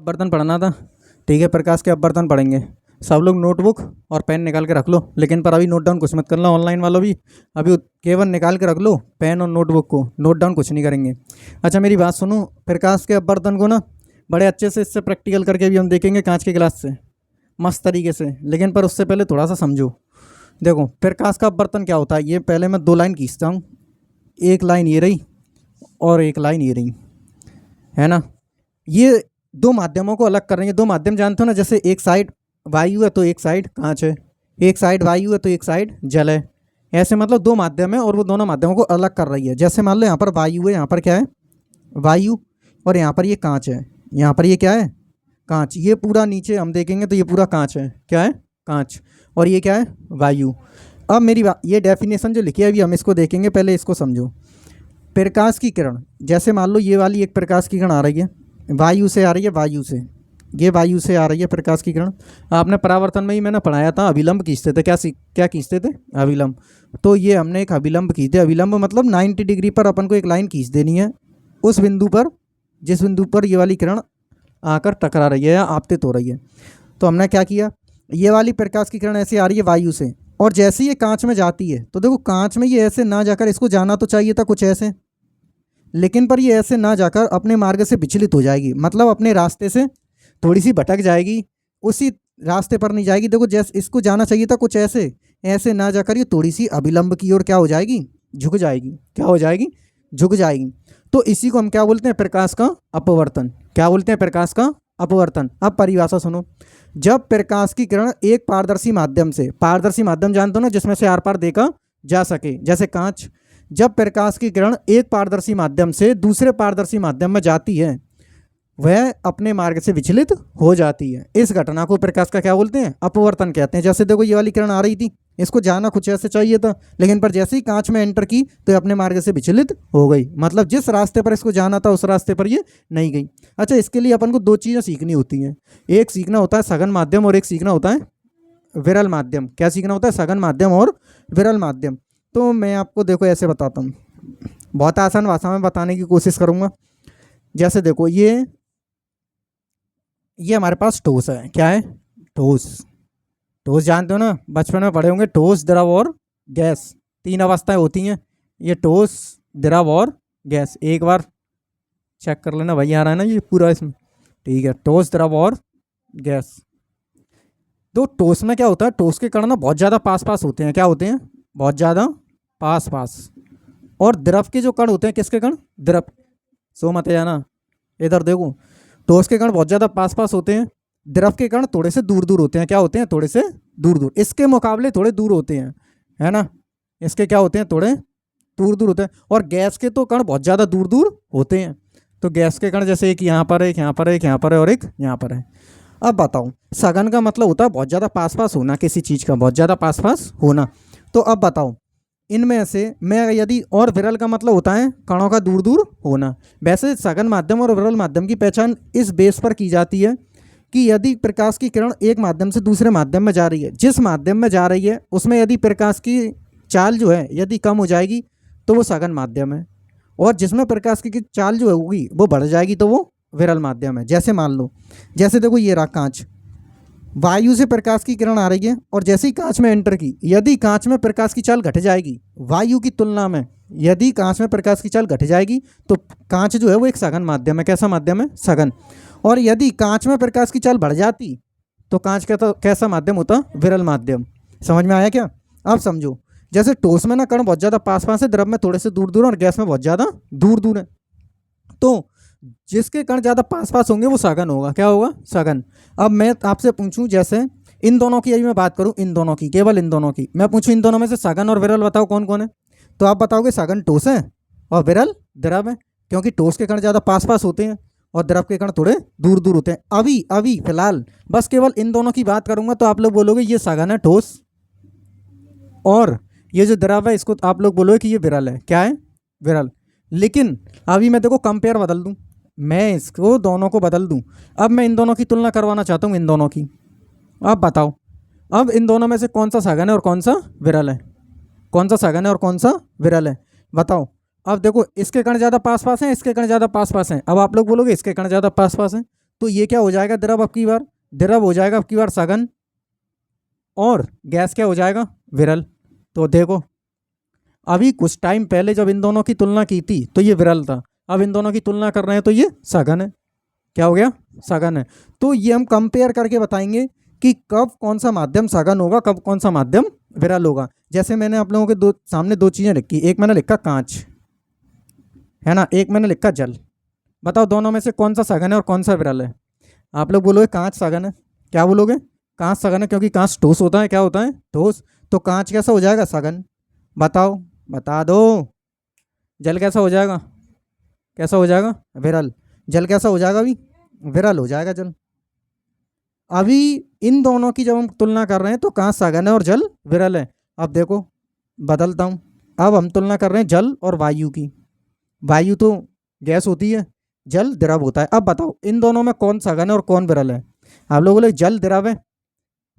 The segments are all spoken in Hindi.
बर्तन पढ़ना था। ठीक है, प्रकाश के अब बर्तन पढ़ेंगे। सब लोग नोटबुक और पेन निकाल के रख लो, लेकिन पर अभी नोट डाउन कुछ मत करना। ऑनलाइन वालों भी अभी केवल निकाल के रख लो पेन और नोटबुक को, नोट डाउन कुछ नहीं करेंगे। अच्छा मेरी बात सुनो, प्रकाश के अब बर्तन को ना बड़े अच्छे से इससे प्रैक्टिकल करके भी हम देखेंगे कांच के गिलास से मस्त तरीके से, लेकिन पर उससे पहले थोड़ा सा समझो। देखो प्रकाश का बर्तन क्या होता है, ये पहले मैं 2 लाइन खींचता हूँ। एक लाइन ये रही और एक लाइन ये रही, है ना। ये 2 माध्यमों को अलग कर रही है। 2 माध्यम जानते हो ना, जैसे एक साइड वायु है तो एक साइड कांच है, एक साइड वायु है तो एक साइड जल है। ऐसे मतलब 2 माध्यम है और वो दोनों माध्यमों को अलग कर रही है। जैसे मान लो यहाँ पर वायु है, यहाँ पर क्या है वायु, और यहाँ पर ये कांच है, यहाँ पर ये क्या है कांच। ये पूरा नीचे हम देखेंगे तो ये पूरा कांच है, क्या है कांच, और ये क्या है वायु। अब मेरी बात, ये डेफिनेशन जो लिखी है अभी हम इसको देखेंगे, पहले इसको समझो। प्रकाश की किरण, जैसे मान लो ये वाली एक प्रकाश की किरण आ रही है, वायु से आ रही है, वायु से, ये वायु से आ रही है प्रकाश की किरण। आपने परावर्तन में ही मैंने पढ़ाया था, अभिलंब खींचते थे। क्या खींचते थे अभिलंब। तो ये हमने एक अभिलंब खींचते, अभिलंब मतलब 90 डिग्री पर अपन को एक लाइन खींच देनी है उस बिंदु पर जिस बिंदु पर ये वाली किरण आकर टकरा रही है या आपतित हो रही है। तो हमने क्या किया, ये वाली प्रकाश की किरण ऐसे आ रही है वायु से, और जैसे ये कांच में जाती है तो देखो कांच में ये ऐसे ना जाकर, इसको जाना तो चाहिए था कुछ ऐसे, लेकिन पर ये ऐसे ना जाकर अपने मार्ग से विचलित हो जाएगी, मतलब अपने रास्ते से थोड़ी सी भटक जाएगी, उसी रास्ते पर नहीं जाएगी। देखो जैसे इसको जाना चाहिए था कुछ ऐसे, ऐसे ना जाकर ये थोड़ी सी अभिलंब की ओर क्या हो जाएगी, झुक जाएगी। क्या हो जाएगी, झुक जाएगी। तो इसी को हम क्या बोलते हैं, प्रकाश का अपवर्तन। क्या बोलते हैं, प्रकाश का अपवर्तन। अब परिभाषा सुनो, जब प्रकाश की किरण एक पारदर्शी माध्यम से, पारदर्शी माध्यम जानते हो ना जिसमें से आर पार देखा जा सके, जैसे कांच, जब प्रकाश की किरण एक पारदर्शी माध्यम से दूसरे पारदर्शी माध्यम में जाती है वह अपने मार्ग से विचलित हो जाती है। इस घटना को प्रकाश का क्या बोलते हैं, अपवर्तन कहते हैं। जैसे देखो ये वाली किरण आ रही थी, इसको जाना कुछ ऐसे चाहिए था, लेकिन पर जैसे ही कांच में एंटर की तो ये अपने मार्ग से विचलित हो गई, मतलब जिस रास्ते पर इसको जाना था उस रास्ते पर ये नहीं गई। अच्छा इसके लिए अपन को 2 चीज़ें सीखनी होती हैं, एक सीखना होता है सघन माध्यम और एक सीखना होता है विरल माध्यम। क्या सीखना होता है, सघन माध्यम और विरल माध्यम। तो मैं आपको देखो ऐसे बताता हूँ, बहुत आसान भाषा में बताने की कोशिश करूँगा। जैसे देखो ये हमारे पास ठोस है, क्या है ठोस। ठोस जानते हो ना, बचपन में पढ़े होंगे, ठोस द्रव और गैस, 3 अवस्थाएं होती हैं। ये ठोस द्रव और गैस, एक बार चेक कर लेना, वही आ रहा है ना ये पूरा इसमें, ठीक है। ठोस द्रव और गैस। तो ठोस में क्या होता है, ठोस के कण ना बहुत ज़्यादा पास पास होते हैं। क्या होते हैं, बहुत ज़्यादा पास पास। और द्रव के जो कण होते हैं, किसके कण, द्रव, सो मत जाना, इधर देखो, ठोस के कण बहुत ज़्यादा पास पास होते हैं, द्रव के कण थोड़े से दूर दूर होते हैं। क्या होते हैं, थोड़े से दूर दूर, इसके मुकाबले थोड़े दूर होते हैं, है ना। इसके क्या होते हैं, थोड़े दूर दूर होते हैं। और गैस के तो कण बहुत ज़्यादा दूर दूर होते हैं। तो गैस के कण जैसे एक यहाँ पर है, एक यहाँ पर है, एक यहाँ पर है और एक यहाँ पर है। अब बताओ, सघन का मतलब होता है बहुत ज़्यादा पास पास होना, किसी चीज़ का बहुत ज़्यादा पास पास होना। तो अब बताओ इनमें से मैं यदि, और विरल का मतलब होता है कणों का दूर दूर होना। वैसे सघन माध्यम और विरल माध्यम की पहचान इस बेस पर की जाती है कि यदि प्रकाश की किरण एक माध्यम से दूसरे माध्यम में जा रही है, जिस माध्यम में जा रही है उसमें यदि प्रकाश की चाल जो है यदि कम हो जाएगी तो वो सघन माध्यम है, और जिसमें प्रकाश की चाल जो होगी वो बढ़ जाएगी तो वो विरल माध्यम है। जैसे मान लो, जैसे देखो ये रहा कांच, वायु से प्रकाश की किरण आ रही है और जैसे ही कांच में एंटर की, यदि कांच में प्रकाश की चाल घट जाएगी वायु की तुलना में, यदि कांच में प्रकाश की चाल घट जाएगी तो कांच जो है वो एक सघन माध्यम है। कैसा माध्यम है, सघन। और यदि कांच में प्रकाश की चाल बढ़ जाती तो कांच का तो कैसा माध्यम होता, विरल माध्यम। समझ में आया क्या। अब समझो, जैसे ठोस में ना कण बहुत ज़्यादा पास पास है, द्रव में थोड़े से दूर दूर और गैस में बहुत ज़्यादा दूर दूर है। तो जिसके कण ज़्यादा पास पास होंगे वो सघन होगा। क्या होगा, सघन। अब मैं आपसे पूछूं, जैसे इन दोनों की यदि मैं बात करूं, इन दोनों की, केवल इन दोनों की मैं पूछूं, इन दोनों में से सघन और विरल बताओ कौन कौन है। तो आप बताओगे सघन ठोस है और विरल द्रव है, क्योंकि ठोस के कण ज़्यादा पास पास होते हैं और द्रव के कण थोड़े दूर दूर होते हैं। अभी फिलहाल बस केवल इन दोनों की बात करूंगा तो आप लोग बोलोगे ये सघन है ठोस, और ये जो द्रव है इसको आप लोग बोलोगे कि ये विरल है। क्या है, विरल। लेकिन अभी मैं देखो कंपेयर बदल दूं, मैं इसको दोनों को बदल दूं। अब मैं इन दोनों की तुलना करवाना चाहता हूं, इन दोनों की। अब बताओ, अब इन दोनों में से कौन सा सघन है और कौन सा विरल है, कौन सा सघन है और कौन सा विरल है, बताओ। अब देखो इसके कण ज़्यादा पास पास हैं, इसके कण ज़्यादा पास पास हैं। अब आप लोग बोलोगे इसके कण ज़्यादा पास पास हैं, तो ये क्या हो जाएगा, द्रव अब की बार, द्रव हो जाएगा अब की बार सघन, और गैस क्या हो जाएगा, विरल। तो देखो अभी कुछ टाइम पहले जब इन दोनों की तुलना की थी तो ये विरल था, अब इन दोनों की तुलना कर रहे हैं तो ये सघन है। क्या हो गया, सघन है। तो ये हम कंपेयर करके बताएंगे कि कब कौन सा माध्यम सघन होगा, कब कौन सा माध्यम विरल होगा। जैसे मैंने आप लोगों के सामने दो चीज़ें लिखी, एक मैंने लिखा कांच, है ना, एक मैंने लिखा जल। बताओ दोनों में से कौन सा सघन है और कौन सा विरल है। आप लोग बोलोगे कांच सघन है। क्या बोलोगे, कांच सघन है, क्योंकि कांच ठोस होता है। क्या होता है, ठोस। तो कांच कैसा हो जाएगा, सघन। बताओ, बता दो। जल कैसा हो जाएगा, कैसा हो जाएगा, विरल। जल कैसा हो जाएगा, अभी विरल हो जाएगा जल। अभी इन दोनों की जब हम तुलना कर रहे हैं तो कांच सघन है और जल विरल है। अब देखो बदलता हूँ, अब हम तुलना कर रहे हैं जल और वायु की। वायु तो गैस होती है, जल द्रव होता है। अब बताओ इन दोनों में कौन सघन है और कौन विरल है। आप लोग बोले जल द्रव है,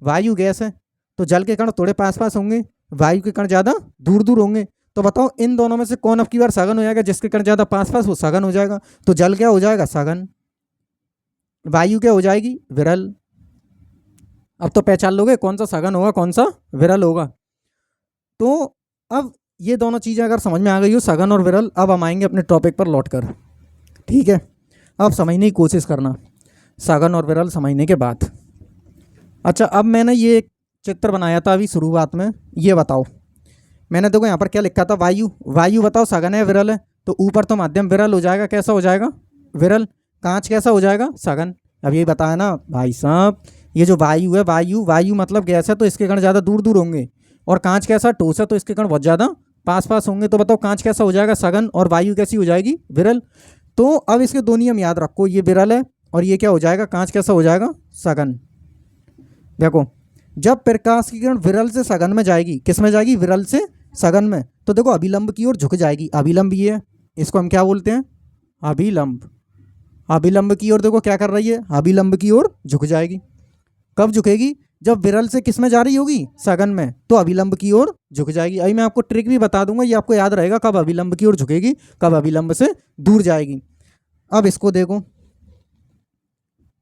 वायु गैस है, तो जल के कण थोड़े पास पास होंगे, वायु के कण ज़्यादा दूर दूर होंगे। तो बताओ इन दोनों में से कौन अब की बार सघन हो जाएगा, जिसके कण ज़्यादा पास पास वो सघन हो जाएगा। तो जल क्या हो जाएगा, सघन। वायु क्या हो जाएगी, विरल। अब तो पहचान लोगे कौन सा सघन होगा कौन सा विरल होगा। तो अब ये दोनों चीज़ें अगर समझ में आ गई हो, सघन और विरल, अब हम आएंगे अपने टॉपिक पर लौट कर। ठीक है, अब समझने की कोशिश करना सघन और विरल समझने के बाद। अच्छा, अब मैंने ये एक चित्र बनाया था अभी शुरुआत में, ये बताओ मैंने देखो यहाँ पर क्या लिखा था, वायु। वायु बताओ सघन है विरल है। तो ऊपर तो माध्यम विरल हो जाएगा, कैसा हो जाएगा, विरल। कांच कैसा हो जाएगा, सघन। अब ये बताया ना भाई साहब, ये जो वायु है, वायु वायु मतलब गैस है तो इसके कण ज़्यादा दूर दूर होंगे, और कांच कैसा, ठोस है तो इसके कण बहुत ज़्यादा पास पास होंगे। तो बताओ कांच कैसा हो जाएगा, सघन, और वायु कैसी हो जाएगी, विरल। तो अब इसके दो नियम याद रखो, ये विरल है और ये क्या हो जाएगा, कांच कैसा हो जाएगा, सघन। देखो जब प्रकाश की किरण विरल से सघन में जाएगी, किस में जाएगी, विरल से सघन में, तो देखो अभिलंब की ओर झुक जाएगी। अभिलंब ये है, इसको हम क्या बोलते हैं, अभिलंब। अभिलंब की ओर देखो क्या कर रही है, अभिलंब की ओर झुक जाएगी। कब झुकेगी, जब विरल से किस में जा रही होगी, सघन में, तो अभिलंब की ओर झुक जाएगी। अभी मैं आपको ट्रिक भी बता दूंगा, ये आपको याद रहेगा, कब अभिलंब की ओर झुकेगी, कब अभिलंब से दूर जाएगी। अब इसको देखो,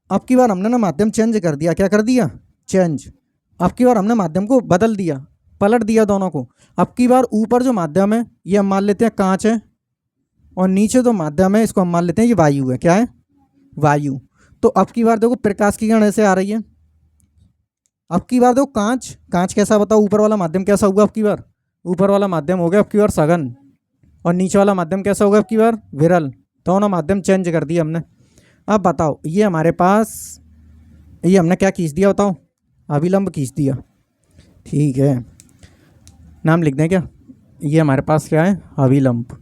अब की बार हमने ना माध्यम चेंज कर दिया। क्या कर दिया, चेंज। अब की बार हमने माध्यम को बदल दिया, पलट दिया दोनों को। अब की बार ऊपर जो माध्यम है ये हम मान लेते हैं कांच है, और नीचे जो माध्यम है इसको हम मान लेते हैं ये वायु है। क्या है, वायु। तो अब की बार देखो प्रकाश की किरण ऐसे आ रही है। अब की बार देखो कांच, कांच कैसा बताओ, ऊपर वाला माध्यम कैसा होगा, अब की बार ऊपर वाला माध्यम हो गया अब की बार सघन, और नीचे वाला माध्यम कैसा होगा अब की बार, विरल। दोनों माध्यम चेंज कर दिए हमने। अब बताओ ये हमारे पास, ये हमने क्या खींच दिया बताओ, अभिलंब खींच दिया। ठीक है, नाम लिख दें क्या, ये हमारे पास क्या है, अभिलंब।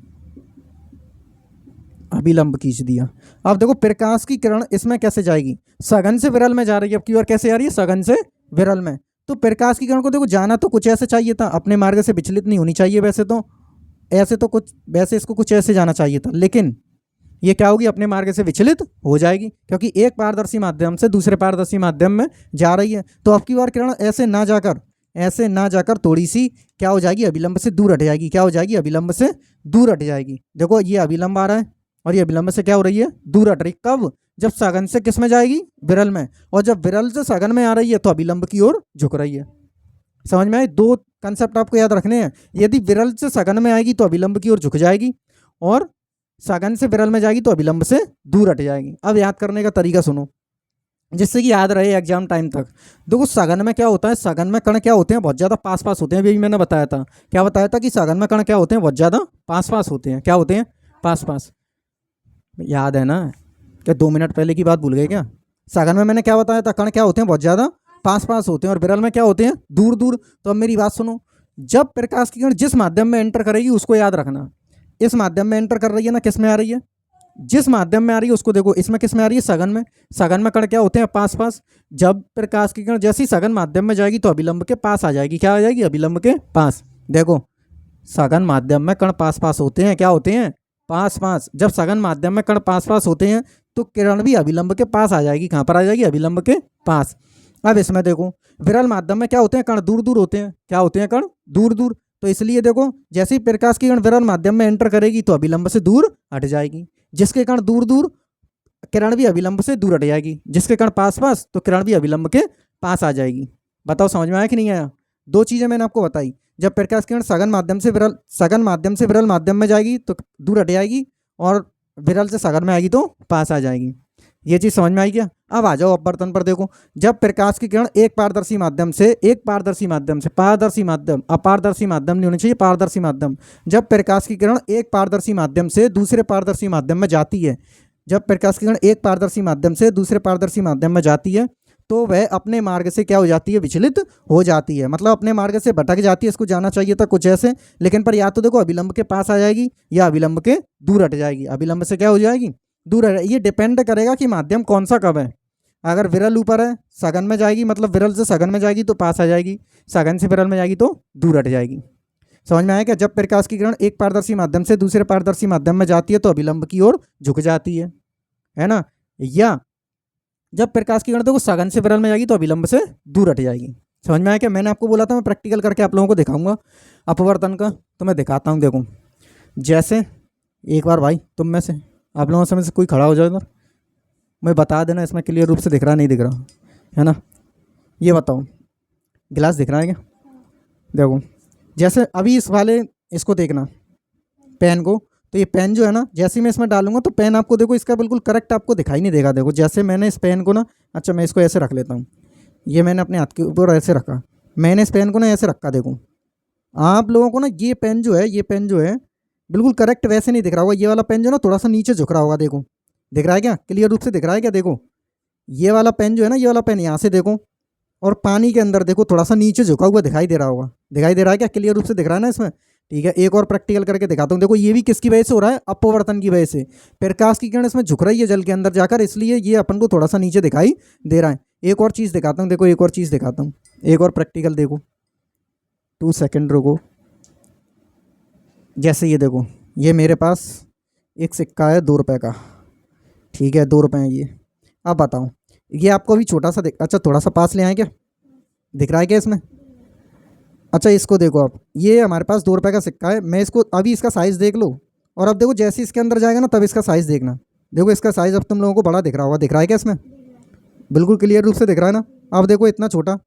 अभिलंब खींच दिया। अब देखो प्रकाश की किरण इसमें कैसे जाएगी, सघन से विरल में जा रही है। अब की बार कैसे आ रही है, सघन से विरल में। तो प्रकाश की किरण को देखो जाना तो कुछ ऐसे चाहिए था, अपने मार्ग से विचलित नहीं होनी चाहिए। वैसे तो ऐसे तो कुछ, वैसे इसको कुछ ऐसे जाना चाहिए था, लेकिन ये क्या होगी, अपने मार्ग से विचलित हो जाएगी, क्योंकि एक पारदर्शी माध्यम से दूसरे पारदर्शी माध्यम में जा रही है। तो अब की बार किरण ऐसे ना जाकर, ऐसे ना जाकर थोड़ी सी क्या हो जाएगी, अभिलंब से दूर हट जाएगी। क्या हो जाएगी, अभिलंब से दूर हट जाएगी। देखो ये अभिलंब आ रहा है और ये अभिलंब से क्या हो रही है, दूर हट रही। कब, जब सघन से किस में जाएगी, विरल में, और जब विरल से सघन में आ रही है तो अभिलंब की ओर झुक रही है। समझ में आए, दो कंसेप्ट आपको याद रखने हैं। यदि विरल से सघन में आएगी तो अभिलंब की ओर झुक जाएगी, और सघन से विरल में जाएगी तो अभिलंब से दूर हट जाएगी। अब याद करने का तरीका सुनो, जिससे कि याद रहे एग्जाम टाइम तक। देखो सघन में क्या होता है, सघन में कण क्या होते हैं, बहुत ज़्यादा पास पास होते हैं। अभी मैंने बताया था, क्या बताया था कि सघन में कण क्या होते हैं, बहुत ज़्यादा पास पास होते हैं। क्या होते हैं, पास पास। याद है ना, क्या 2 मिनट पहले की बात भूल गए क्या। सघन में मैंने क्या बताया था, कण क्या होते हैं, बहुत ज़्यादा पास पास होते हैं, और विरल में क्या होते हैं, दूर दूर। तो अब मेरी बात सुनो, जब प्रकाश की किरण जिस माध्यम में एंटर करेगी उसको याद रखना। इस माध्यम में एंटर कर रही है ना, किस में आ रही है, जिस माध्यम में आ रही है उसको देखो, इसमें किस में आ रही है, सघन में। सघन में कण क्या होते हैं, पास पास। जब प्रकाश की किरण जैसी सघन माध्यम में जाएगी तो अभिलंब के पास आ जाएगी। क्या आ जाएगी, अभिलंब के पास। देखो सघन माध्यम में कण पास पास होते हैं, क्या होते हैं, पास पास। जब सघन माध्यम में कण पास पास होते हैं तो किरण भी अभिलंब के पास आ जाएगी। कहाँ पर आ जाएगी, अभिलंब के पास। अब इसमें देखो विरल माध्यम में क्या होते हैं, कण दूर दूर होते हैं। क्या होते हैं, कण दूर दूर। तो इसलिए देखो जैसे ही प्रकाश की किरण विरल माध्यम में एंटर करेगी तो अभिलंब से दूर हट जाएगी। जिसके कण दूर दूर किरण भी अभिलंब से दूर हट जाएगी। जिसके किरण पास पास तो किरण भी अभिलंब के पास आ जाएगी। बताओ समझ में आया कि नहीं आया? दो चीज़ें मैंने आपको बताई। जब प्रकाश किरण सघन माध्यम से विरल माध्यम में जाएगी तो दूर हट जाएगी, और विरल से सघन में आएगी तो पास आ जाएगी। ये चीज़ समझ में आई क्या? अब आ जाओ अपवर्तन पर। देखो, जब प्रकाश की किरण एक पारदर्शी माध्यम से पारदर्शी माध्यम, अपारदर्शी माध्यम नहीं होनी चाहिए, पारदर्शी माध्यम। जब प्रकाश की किरण एक पारदर्शी माध्यम से दूसरे पारदर्शी माध्यम में जाती है, जब प्रकाश की किरण एक पारदर्शी माध्यम से दूसरे पारदर्शी माध्यम में जाती है तो वह अपने मार्ग से क्या हो जाती है? विचलित हो जाती है। मतलब अपने मार्ग से भटक जाती है। इसको जाना चाहिए था कुछ ऐसे, लेकिन पर या तो देखो अभिलंब के पास आ जाएगी या अभिलंब के दूर हट जाएगी। अभिलंब से क्या हो जाएगी? दूर हट। ये डिपेंड करेगा कि माध्यम कौन सा कब है। अगर विरल ऊपर है, सघन में जाएगी, मतलब विरल से सघन में जाएगी तो पास आ जाएगी, सघन से विरल में जाएगी तो दूर हट जाएगी। समझ में आया क्या? जब प्रकाश की किरण एक पारदर्शी माध्यम से दूसरे पारदर्शी माध्यम में जाती है तो अभिलंब की ओर झुक जाती है ना? या जब प्रकाश की किरण देखो सघन से विरल में जाएगी तो अभिलंब से दूर हट जाएगी। समझ में आया क्या? मैंने आपको बोला था मैं प्रैक्टिकल करके आप लोगों को दिखाऊंगा अपवर्तन का, तो मैं दिखाता हूँ। देखो, जैसे एक बार भाई तुम में से, आप लोगों में से कोई खड़ा हो जाए इधर, मैं बता देना इसमें क्लियर रूप से दिख रहा नहीं दिख रहा, है ना? ये बताओ, गिलास दिख रहा है क्या? देखो, जैसे अभी इस वाले इसको देखना, पेन को, तो ये पेन जो है ना, जैसे ही मैं इसमें डालूंगा तो पेन आपको देखो इसका बिल्कुल करेक्ट आपको दिखाई नहीं देगा। देखो, जैसे मैंने इस पेन को ना, अच्छा मैं इसको ऐसे रख लेता हूँ, ये मैंने अपने हाथ के ऊपर ऐसे रखा, मैंने इस पेन को ना ऐसे रखा। देखो आप लोगों को ना ये पेन जो है बिल्कुल करेक्ट वैसे नहीं दिख रहा होगा। ये वाला पेन जो है ना थोड़ा सा नीचे झुक रहा होगा। देखो दिख रहा है क्या? क्लियर रूप से दिख रहा है क्या? देखो ये वाला पेन जो है ना, ये वाला पेन यहाँ से देखो, और पानी के अंदर देखो थोड़ा सा नीचे झुका हुआ दिखाई दे रहा होगा। दिखाई दे रहा है क्या? क्लियर रूप से दिख रहा है ना इसमें? ठीक है, एक और प्रैक्टिकल करके दिखाता हूँ। देखो ये भी किसकी वजह से हो रहा है? अपवर्तन की वजह से। प्रकाश की किरण इसमें झुक रही है जल के अंदर जाकर, इसलिए ये अपन को थोड़ा सा नीचे दिखाई दे रहा है। एक और चीज़ दिखाता हूँ। देखो एक और चीज़ दिखाता हूँ, एक और प्रैक्टिकल देखो, 2 सेकेंड रुको। जैसे ये देखो, ये मेरे पास एक सिक्का है 2 रुपये का, ठीक है, 2 रुपये है ये। अब बताओ, ये आपको अभी छोटा सा अच्छा थोड़ा सा पास ले आए क्या? दिख रहा है क्या इसमें? अच्छा इसको देखो आप, ये हमारे पास 2 रुपये का सिक्का है। मैं इसको अभी इसका साइज़ देख लो, और अब देखो जैसे इसके अंदर जाएगा ना तब इसका साइज़ देखना। देखो इसका साइज़ अब तुम लोगों को बड़ा दिख रहा होगा। दिख रहा है क्या इसमें? बिल्कुल क्लियर रूप से दिख रहा है ना? अब देखो इतना छोटा,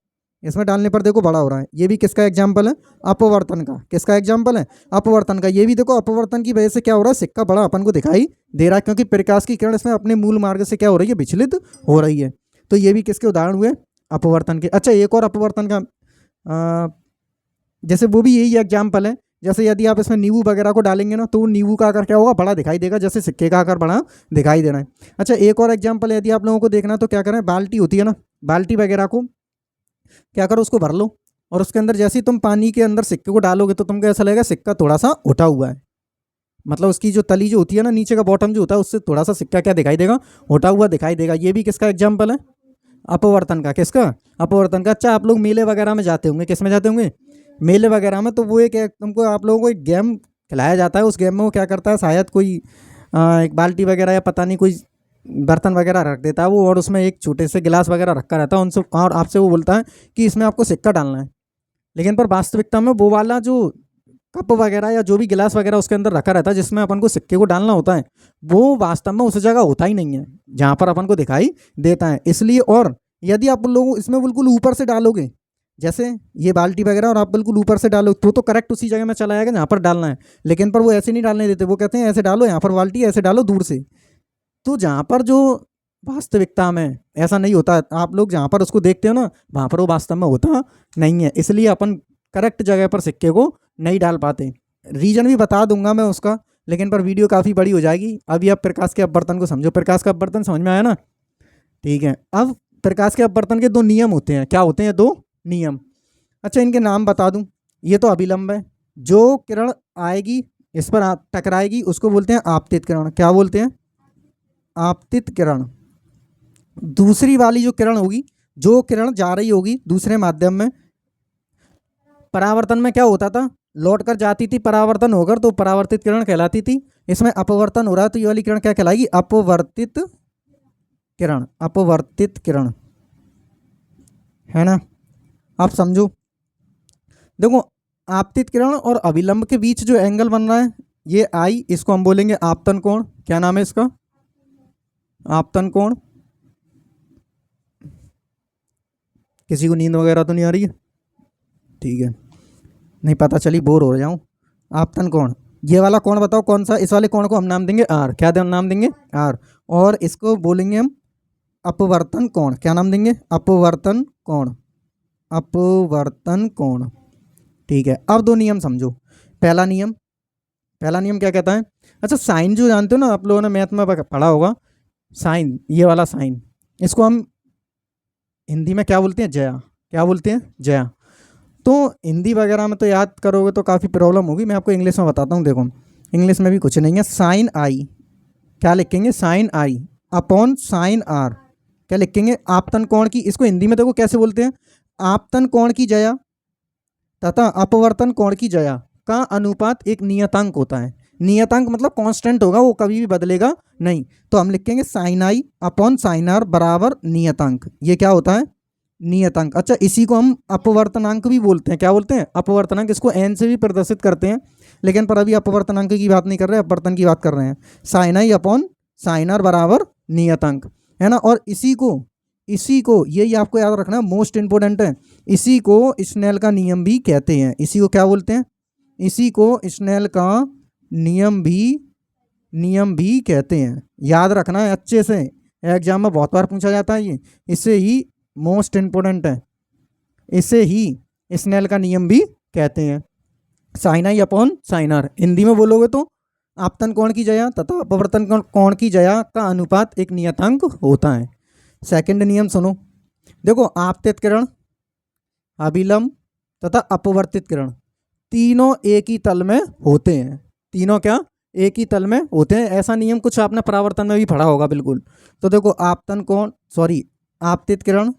इसमें डालने पर देखो बड़ा हो रहा है। ये भी किसका एग्जाम्पल है? अपवर्तन का। किसका एग्जाम्पल है? अपवर्तन का। ये भी देखो अपवर्तन की वजह से क्या हो रहा है? सिक्का बड़ा अपन को दिखाई दे रहा है, क्योंकि प्रकाश की किरण इसमें अपने मूल मार्ग से क्या हो रही है? विचलित हो रही है। तो ये भी किसके उदाहरण हुए? अपवर्तन के। अच्छा एक और अपवर्तन का, जैसे वो भी यही एग्जाम्पल है। जैसे यदि आप इसमें नींबू वगैरह को डालेंगे ना, तो वो नींबू का आकार क्या होगा? बड़ा दिखाई देगा, जैसे सिक्के का आकार बड़ा दिखाई दे रहा है। अच्छा एक और एग्जाम्पल यदि आप लोगों को देखना तो क्या करें, बाल्टी होती है ना, बाल्टी वगैरह को क्या करो, उसको भर लो, और उसके अंदर जैसे ही तुम पानी के अंदर सिक्के को डालोगे तो तुमको ऐसा लगेगा सिक्का थोड़ा सा उठा हुआ है। मतलब उसकी जो तली जो होती है ना, नीचे का बॉटम जो होता है, उससे थोड़ा सा सिक्का क्या दिखाई देगा? उठा हुआ दिखाई देगा। ये भी किसका एग्जाम्पल है? अपवर्तन का। किसका? अपवर्तन का। अच्छा आप लोग मेले वगैरह में जाते होंगे, किस में जाते होंगे? मेले वगैरह में। तो वो एक तुमको आप लोगों को एक गेम खिलाया जाता है। उस गेम में वो क्या करता है, शायद कोई एक बाल्टी वगैरह या पता नहीं कोई बर्तन वगैरह रख देता है वो, और उसमें एक छोटे से गिलास वगैरह रखा रहता है उनसे, और आपसे वो बोलता है कि इसमें आपको सिक्का डालना है। लेकिन पर वास्तविकता में वो वाला जो कप वगैरह या जो भी गिलास वगैरह उसके अंदर रखा रहता है जिसमें अपन को सिक्के को डालना होता है, वो वास्तव में उस जगह होता ही नहीं है जहाँ पर अपन को दिखाई देता है। इसलिए, और यदि आप लोग इसमें बिल्कुल ऊपर से डालोगे, जैसे ये बाल्टी वगैरह, और आप बिल्कुल ऊपर से डालो तो करेक्ट उसी जगह में चला जाएगा जहाँ पर डालना है। लेकिन पर वो ऐसे नहीं डालने देते, वो कहते हैं ऐसे डालो यहाँ पर बाल्टी, ऐसे डालो दूर से। तो जहाँ पर जो वास्तविकता में ऐसा नहीं होता, आप लोग जहाँ पर उसको देखते हो ना, वहाँ पर वो वास्तव में होता नहीं है। इसलिए अपन करेक्ट जगह पर सिक्के को नहीं डाल पाते। रीजन भी बता दूंगा मैं उसका, लेकिन पर वीडियो काफ़ी बड़ी हो जाएगी। अभी आप प्रकाश के अपवर्तन को समझो। प्रकाश का अपवर्तन समझ में आया ना? ठीक है। अब प्रकाश के अपवर्तन के 2 नियम होते हैं। क्या होते हैं? 2 नियम। अच्छा इनके नाम बता दूं। ये तो अभिलंब है, जो किरण आएगी इस पर टकराएगी उसको बोलते हैं आपतित किरण। क्या बोलते हैं? आपतित किरण। दूसरी वाली जो किरण होगी, जो किरण जा रही होगी दूसरे माध्यम में, परावर्तन में क्या होता था? लौट कर जाती थी परावर्तन होकर, तो परावर्तित किरण कहलाती थी। इसमें अपवर्तन हो रहा है तो ये वाली किरण क्या कहलाएगी? अपवर्तित किरण। अपवर्तित किरण, है ना? आप समझो। देखो आपतित किरण और अभिलंब के बीच जो एंगल बन रहा है ये आई, इसको हम बोलेंगे आपतन कोण। क्या नाम है इसका? आपतन कोण, किसी को नींद वगैरह तो नहीं आ रही है? ठीक है, नहीं पता चली बोर हो जाऊं। आपतन कोण, ये वाला कोण बताओ कौन सा? इस वाले कोण को हम नाम देंगे आर। क्या नाम देंगे? आर। और इसको बोलेंगे हम अपवर्तन कोण। क्या नाम देंगे? अपवर्तन कोण। अपवर्तन कोण। ठीक है, अब दो नियम समझो। पहला नियम, पहला नियम क्या कहता है? अच्छा, साइन जो जानते हो ना, आप लोगों ने मैथ में पढ़ा होगा, साइन, ये वाला साइन, इसको हम हिंदी में क्या बोलते हैं? जया। क्या बोलते हैं? जया। तो हिंदी वगैरह में तो याद करोगे तो काफ़ी प्रॉब्लम होगी, मैं आपको इंग्लिश में बताता हूँ। देखो, इंग्लिश में भी कुछ नहीं है। साइन आई, क्या लिखेंगे? Sine i upon sine r. क्या लिखेंगे? आपतन कोण की, इसको हिंदी में देखो कैसे बोलते हैं? आपतन कोण की जया तथा अपवर्तन कोण की जया का अनुपात एक नियतांक होता है। नियतांक मतलब कांस्टेंट होगा, वो कभी भी बदलेगा नहीं। तो हम लिखेंगे sine i upon sine r बराबर नियतांक। ये क्या होता है? नियतांक। अच्छा, इसी को हम अपवर्तनांक भी बोलते हैं। क्या बोलते हैं? अपवर्तनांक। इसको एन से भी प्रदर्शित करते हैं, लेकिन पर अभी अपवर्तनांक की बात नहीं कर रहे, अपवर्तन की बात कर रहे हैं। Sine i upon sine r बराबर नियतांक, है ना। और इसी को यही आपको याद रखना, मोस्ट इंपोर्टेंट है। इसी को स्नेल का नियम भी कहते हैं। इसी को क्या बोलते हैं? इसी को स्नेल का नियम भी कहते हैं। याद रखना है अच्छे से, एग्जाम में बहुत बार पूछा जाता है ये। इसे ही मोस्ट इंपोर्टेंट है, इसे ही स्नेल का नियम भी कहते हैं। Sine i upon sine r, Hindi में बोलोगे तो आपतन कोण की जया तथा अपवर्तन कोण की जया का अनुपात एक नियतांक होता है। सेकंड नियम सुनो, देखो, आपतित किरण, अभिलंब तथा अपवर्तित किरण तीनों एक ही तल में होते हैं। तीनों क्या? एक ही तल में होते हैं। ऐसा नियम कुछ आपने परावर्तन में भी पढ़ा होगा, बिल्कुल। तो देखो, आपतन कोण, सॉरी, आपतित किरण,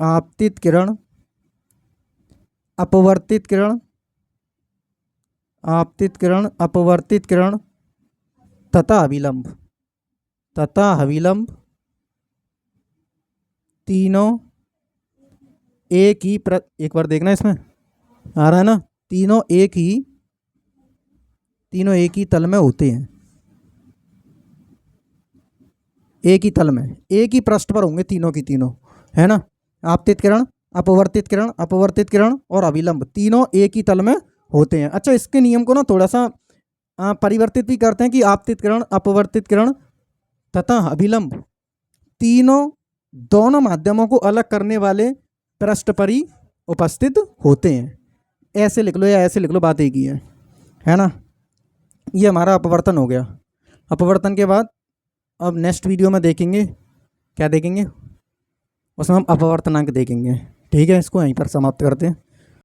आपतित किरण, अपवर्तित किरण, आपतित किरण, अपवर्तित किरण तथा अभिलंब, तीनों एक ही एक बार देखना, इसमें आ रहा है ना? तीनों एक ही तल में होते हैं। एक ही तल में, एक ही पृष्ठ पर होंगे तीनों की तीनों, है ना। आपतित किरण, अपवर्तित किरण और अभिलंब तीनों एक ही तल में होते हैं। अच्छा, इसके नियम को ना थोड़ा सा परिवर्तित भी करते हैं कि आपतित किरण, अपवर्तित किरण तथा अभिलंब तीनों दोनों माध्यमों को अलग करने वाले पृष्ठ पर ही उपस्थित होते हैं। ऐसे लिख लो या ऐसे लिख लो, बात एक ही है ना। ये हमारा अपवर्तन हो गया। अपवर्तन के बाद अब नेक्स्ट वीडियो में देखेंगे, क्या देखेंगे? उसमें हम अपवर्तनांक देखेंगे। ठीक है, इसको यहीं पर समाप्त करते हैं।